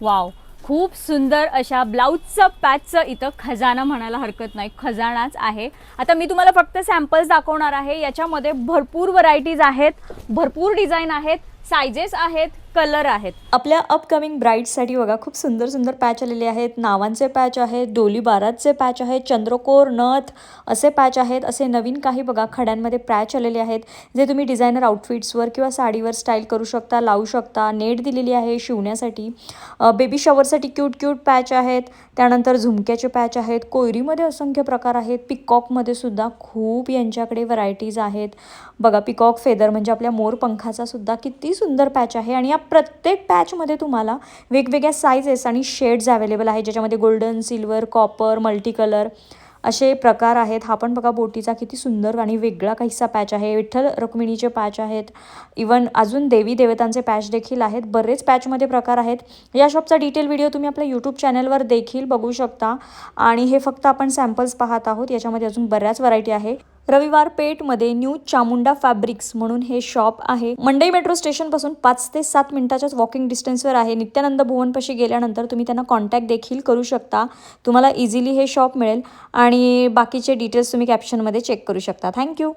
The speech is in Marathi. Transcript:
वाव, खूप सुंदर अशा ब्लाऊजचं पॅचचं इथं खजाना म्हणायला हरकत नाही, खजानाच आहे। आता मी तुम्हाला फक्त सॅम्पल्स दाखवणार आहे। याच्यामध्ये भरपूर व्हरायटीज आहेत, भरपूर डिझाईन आहेत, साइजेस आहेत, कलर आहेत। आपल्या अपकमिंग ब्राइड्ससाठी बघा खूप सुंदर सुंदर पॅच आलेले आहेत। नावांचे पॅच आहेत, डोली बाराचे पॅच आहेत, चंद्रकोर नथ असे पॅच आहेत। असे नवीन काही बघा खड्यांमध्ये पॅच आलेले आहेत, जे तुम्ही डिझायनर आउटफिट्सवर किंवा साडीवर स्टाईल करू शकता, लावू शकता। नेट दिलेली आहे शिवण्यासाठी। बेबी शॉवरसाठी क्यूट क्यूट पॅच आहेत। त्यानंतर झुमक्याचे पॅच आहेत, कोयरीमध्ये असंख्य प्रकार आहेत, पिकॉकमध्ये सुद्धा खूप यांच्याकडे व्हरायटीज आहेत। बघा पिकॉक फेदर म्हणजे आपल्या मोर पंखाचा सुद्धा किती सुंदर पॅच आहे। आणि या प्रत्येक पॅचमध्ये तुम्हाला वेगवेगळ्या साइजेस आणि शेड्स अवेलेबल आहेत, ज्याच्यामध्ये golden, silver, copper, multi colour असे प्रकार आहेत। हा पण बघा बोटीचा किती सुंदर आणि वेगळा काहीसा पॅच आहे। विठ्ठल रुक्मिणीचे पॅच आहेत, इवन अजून देवी देवतांचे पॅच देखील आहेत। बरेच पॅचमध्ये प्रकार आहेत। या शॉपचा डिटेल व्हिडिओ तुम्ही आपल्या यूट्यूब चॅनलवर देखील बघू शकता। आणि हे फक्त आपण सॅम्पल्स पाहत आहोत, याच्यामध्ये अजून बऱ्याच व्हरायटी आहे। रविवार पेठमध्ये न्यू चामुंडा फॅब्रिक्स म्हणून हे शॉप आहे। मंडई मेट्रो स्टेशनपासून 5 ते 7 मिनिटाच्याच वॉकिंग डिस्टन्सवर आहे। नित्यानंद भुवनपाशी गेल्यानंतर तुम्ही त्यांना कॉन्टॅक्ट देखील करू शकता, तुम्हाला इझिली हे शॉप मिळेल। आणि बाकीचे डिटेल्स तुम्ही कॅप्शनमध्ये चेक करू शकता। थँक्यू।